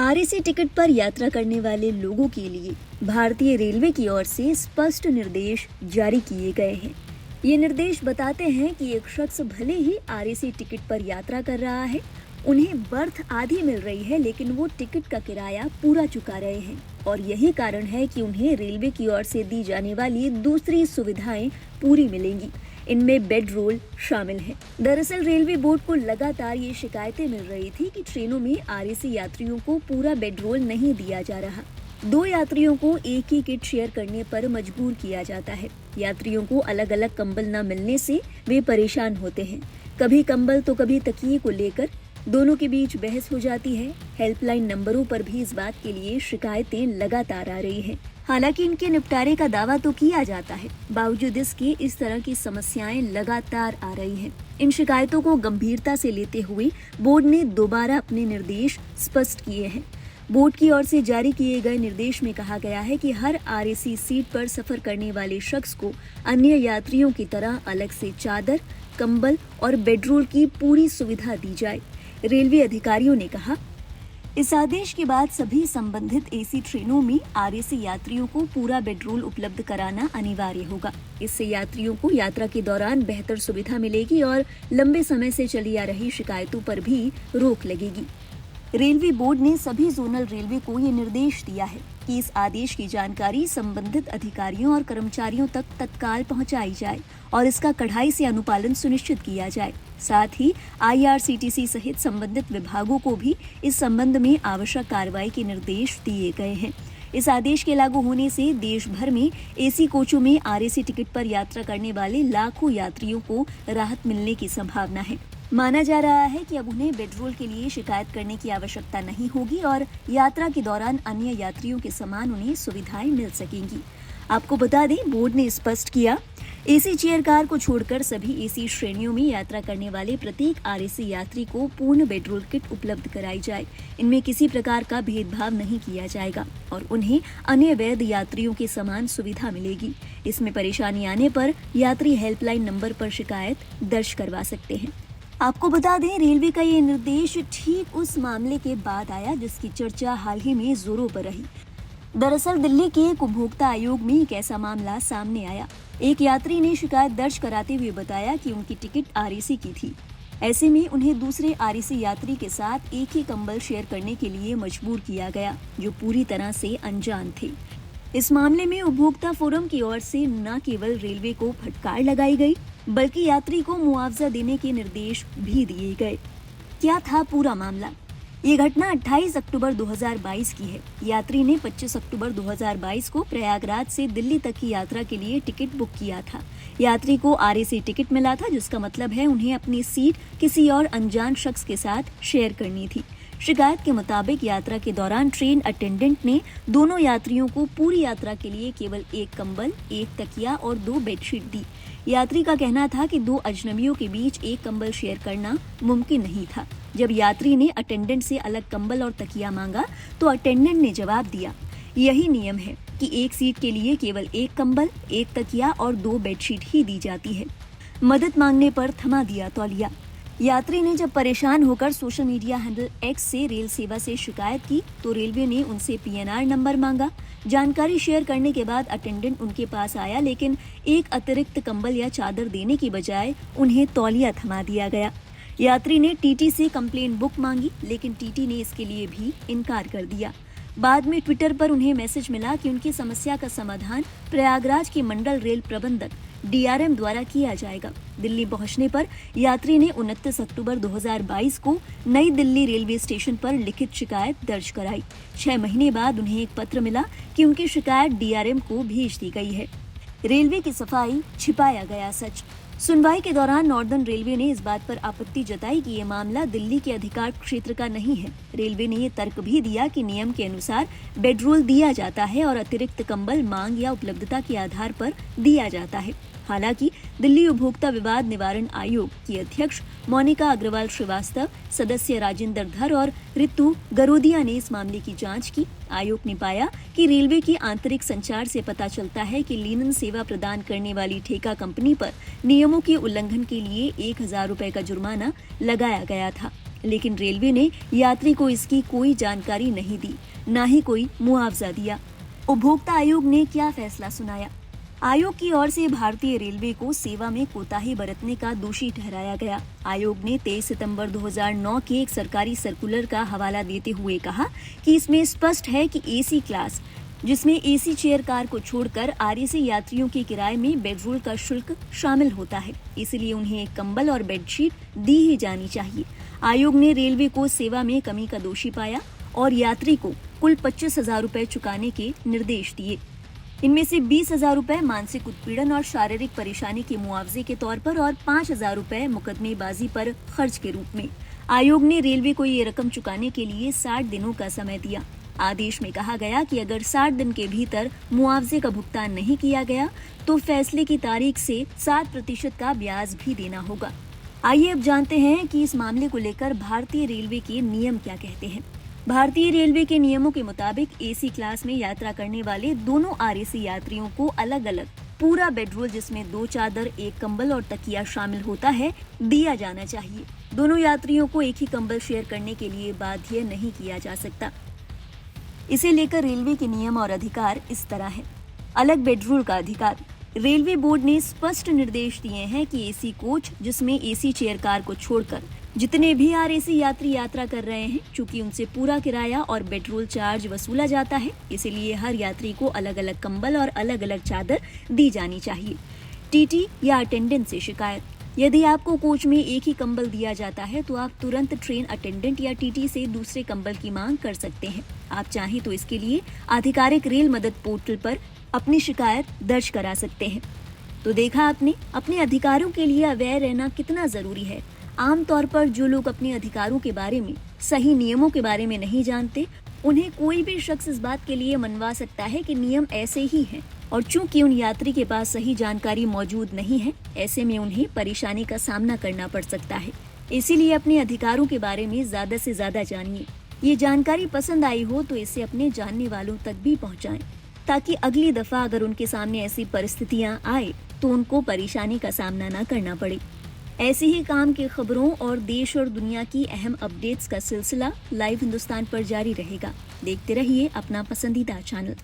RAC ticket पर यात्रा करने वाले लोगों के लिए भारतीय रेलवे की ओर से स्पष्ट निर्देश जारी किए गए हैं। ये निर्देश बताते हैं कि एक शख्स भले ही आरएसी टिकट पर यात्रा कर रहा है, उन्हें बर्थ आधी मिल रही है, लेकिन वो टिकट का किराया पूरा चुका रहे हैं और यही कारण है कि उन्हें रेलवे की ओर से दी जाने वाली दूसरी सुविधाएं पूरी मिलेंगी। इनमें बेड रोल शामिल है। दरअसल रेलवे बोर्ड को लगातार ये शिकायतें मिल रही थी कि ट्रेनों में आरएसी यात्रियों को पूरा बेड रोल नहीं दिया जा रहा। 2 यात्रियों को एक ही किट शेयर करने पर मजबूर किया जाता है। यात्रियों को अलग अलग कंबल न मिलने से वे परेशान होते हैं। कभी कंबल तो कभी तकिए को लेकर दोनों के बीच बहस हो जाती है। हेल्पलाइन नंबरों पर भी इस बात के लिए शिकायतें लगातार आ रही हैं। हालांकि इनके निपटारे का दावा तो किया जाता है, बावजूद इसके इस तरह की समस्याएं लगातार आ रही हैं। इन शिकायतों को गंभीरता से लेते हुए बोर्ड ने दोबारा अपने निर्देश स्पष्ट किए हैं। बोर्ड की ओर से जारी किए गए निर्देश में कहा गया है कि हर आरएसी सीट पर सफर करने वाले शख्स को अन्य यात्रियों की तरह अलग से चादर, कंबल और बेडरोल की पूरी सुविधा दी जाए। रेलवे अधिकारियों ने कहा, इस आदेश के बाद सभी संबंधित एसी ट्रेनों में आरएसी यात्रियों को पूरा बेडरोल उपलब्ध कराना अनिवार्य होगा। इससे यात्रियों को यात्रा के दौरान बेहतर सुविधा मिलेगी और लंबे समय से चली आ रही शिकायतों पर भी रोक लगेगी। रेलवे बोर्ड ने सभी जोनल रेलवे को ये निर्देश दिया है कि इस आदेश की जानकारी संबंधित अधिकारियों और कर्मचारियों तक तत्काल पहुंचाई जाए और इसका कड़ाई से अनुपालन सुनिश्चित किया जाए। साथ ही आईआरसीटीसी सहित संबंधित विभागों को भी इस संबंध में आवश्यक कार्रवाई के निर्देश दिए गए हैं। इस आदेश के लागू होने से देश भर में एसी कोचों में आरएसी टिकट पर यात्रा करने वाले लाखों यात्रियों को राहत मिलने की संभावना है। माना जा रहा है कि अब उन्हें बेडरोल के लिए शिकायत करने की आवश्यकता नहीं होगी और यात्रा के दौरान अन्य यात्रियों के समान उन्हें सुविधाएं मिल सकेंगी। आपको बता दें, बोर्ड ने स्पष्ट किया, एसी चेयर कार को छोड़कर सभी एसी श्रेणियों में यात्रा करने वाले प्रत्येक आरएसी यात्री को पूर्ण बेडरोल किट उपलब्ध कराई जाए। इनमें किसी प्रकार का भेदभाव नहीं किया जाएगा और उन्हें अन्य वैध यात्रियों के समान सुविधा मिलेगी। इसमें परेशानी आने पर यात्री हेल्पलाइन नंबर पर शिकायत दर्ज करवा सकते हैं। आपको बता दें, रेलवे का ये निर्देश ठीक उस मामले के बाद आया जिसकी चर्चा हाल ही में जोरों पर रही। दरअसल दिल्ली के एक उपभोक्ता आयोग में एक ऐसा मामला सामने आया। एक यात्री ने शिकायत दर्ज कराते हुए बताया कि उनकी टिकट आरएसी की थी। ऐसे में उन्हें दूसरे आरएसी यात्री के साथ एक ही कंबल शेयर करने के लिए मजबूर किया गया, जो पूरी तरह से अनजान थे। इस मामले में उपभोक्ता फोरम की ओर से न केवल रेलवे को फटकार लगाई गई, बल्कि यात्री को मुआवजा देने के निर्देश भी दिए गए। क्या था पूरा मामला? ये घटना 28 अक्टूबर 2022 की है। यात्री ने 25 अक्टूबर 2022 को प्रयागराज से दिल्ली तक की यात्रा के लिए टिकट बुक किया था। यात्री को आरएसी टिकट मिला था, जिसका मतलब है उन्हें अपनी सीट किसी और अनजान शख्स के साथ शेयर करनी थी। शिकायत के मुताबिक यात्रा के दौरान ट्रेन अटेंडेंट ने दोनों यात्रियों को पूरी यात्रा के लिए केवल एक कंबल, एक तकिया और 2 बेडशीट दी। यात्री का कहना था कि 2 अजनबियों के बीच एक कंबल शेयर करना मुमकिन नहीं था। जब यात्री ने अटेंडेंट से अलग कंबल और तकिया मांगा तो अटेंडेंट ने जवाब दिया, यही नियम है कि एक सीट के लिए केवल एक कंबल, एक तकिया और 2 बेडशीट ही दी जाती है। मदद मांगने पर थमा दिया तौलिया। यात्री ने जब परेशान होकर सोशल मीडिया हैंडल एक्स से रेल सेवा से शिकायत की तो रेलवे ने उनसे पीएनआर नंबर मांगा। जानकारी शेयर करने के बाद अटेंडेंट उनके पास आया, लेकिन एक अतिरिक्त कंबल या चादर देने की बजाय उन्हें तौलिया थमा दिया गया। यात्री ने टीटी से कंप्लेंट बुक मांगी, लेकिन टीटी ने इसके लिए भी इनकार कर दिया। बाद में ट्विटर पर उन्हें मैसेज मिला कि उनकी समस्या का समाधान प्रयागराज के मंडल रेल प्रबंधक डीआरएम द्वारा किया जाएगा। दिल्ली पहुंचने पर यात्री ने 29 अक्टूबर 2022 को नई दिल्ली रेलवे स्टेशन पर लिखित शिकायत दर्ज कराई। 6 महीने बाद उन्हें एक पत्र मिला कि उनकी शिकायत डीआरएम को भेज दी गई है। रेलवे की सफाई, छिपाया गया सच। सुनवाई के दौरान नॉर्दर्न रेलवे ने इस बात पर आपत्ति जताई कि ये मामला दिल्ली के अधिकार क्षेत्र का नहीं है। रेलवे ने ये तर्क भी दिया कि नियम के अनुसार बेडरोल दिया जाता है और अतिरिक्त कंबल मांग या उपलब्धता के आधार पर दिया जाता है। हालांकि दिल्ली उपभोक्ता विवाद निवारण आयोग की अध्यक्ष मोनिका अग्रवाल श्रीवास्तव, सदस्य राजेंद्र धर और ऋतु गरोदिया ने इस मामले की जांच की। आयोग ने पाया कि रेलवे की आंतरिक संचार से पता चलता है कि लीनन सेवा प्रदान करने वाली ठेका कंपनी पर नियमों के उल्लंघन के लिए 1,000 रुपए का जुर्माना लगाया गया था। लेकिन रेलवे ने यात्री को इसकी कोई जानकारी नहीं दी, न ही कोई मुआवजा दिया। उपभोक्ता आयोग ने क्या फैसला सुनाया? आयोग की ओर से भारतीय रेलवे को सेवा में कोताही बरतने का दोषी ठहराया गया। आयोग ने 23 सितंबर 2009 के एक सरकारी सर्कुलर का हवाला देते हुए कहा कि इसमें स्पष्ट है कि एसी क्लास, जिसमें एसी चेयर कार को छोड़कर आरएसी यात्रियों के किराए में बेडरोल का शुल्क शामिल होता है, इसलिए उन्हें एक कंबल और बेडशीट दी ही जानी चाहिए। आयोग ने रेलवे को सेवा में कमी का दोषी पाया और यात्री को कुल 25,000 रुपए चुकाने के निर्देश दिए। इनमें से 20,000 रुपए मानसिक उत्पीड़न और शारीरिक परेशानी के मुआवजे के तौर पर और 5,000 रुपए मुकदमेबाजी पर खर्च के रूप में। आयोग ने रेलवे को ये रकम चुकाने के लिए 60 दिनों का समय दिया। आदेश में कहा गया कि अगर 60 दिन के भीतर मुआवजे का भुगतान नहीं किया गया तो फैसले की तारीख से 7% का ब्याज भी देना होगा। आइए अब जानते हैं कि इस मामले को लेकर भारतीय रेलवे के नियम क्या कहते हैं। भारतीय रेलवे के नियमों के मुताबिक एसी क्लास में यात्रा करने वाले दोनों आरएसी यात्रियों को अलग अलग पूरा बेडरोल, जिसमें 2 चादर, 1 कंबल और तकिया शामिल होता है, दिया जाना चाहिए। दोनों यात्रियों को एक ही कंबल शेयर करने के लिए बाध्य नहीं किया जा सकता। इसे लेकर रेलवे के नियम और अधिकार इस तरह है। अलग बेडरोल का अधिकार। रेलवे बोर्ड ने स्पष्ट निर्देश दिए हैं कि एसी कोच, जिसमें एसी चेयर कार को छोड़कर जितने भी आरएसी यात्री यात्रा कर रहे हैं, चूंकि उनसे पूरा किराया और बेडरोल चार्ज वसूला जाता है, इसलिए हर यात्री को अलग अलग कंबल और अलग अलग चादर दी जानी चाहिए। टीटी या अटेंडेंट से शिकायत। यदि आपको कोच में एक ही कंबल दिया जाता है तो आप तुरंत ट्रेन अटेंडेंट या टीटी से दूसरे कंबल की मांग कर सकते हैं। आप चाहें तो इसके लिए आधिकारिक रेल मदद पोर्टल पर अपनी शिकायत दर्ज करा सकते हैं। तो देखा आपने, अपने अधिकारों के लिए अवेयर रहना कितना जरूरी है। आमतौर पर जो लोग अपने अधिकारों के बारे में, सही नियमों के बारे में नहीं जानते, उन्हें कोई भी शख्स इस बात के लिए मनवा सकता है कि नियम ऐसे ही हैं, और चूंकि उन यात्री के पास सही जानकारी मौजूद नहीं है, ऐसे में उन्हें परेशानी का सामना करना पड़ सकता है। इसीलिए अपने अधिकारों के बारे में ज्यादा से ज्यादा जानिए। ये जानकारी पसंद आई हो तो इसे अपने जानने वालों तक भी पहुंचाएं, ताकि अगली दफा अगर उनके सामने ऐसी परिस्थितियां आए तो उनको परेशानी का सामना न करना पड़े। ऐसी ही काम की खबरों और देश और दुनिया की अहम अपडेट्स का सिलसिला लाइव हिंदुस्तान पर जारी रहेगा। देखते रहिए अपना पसंदीदा चैनल।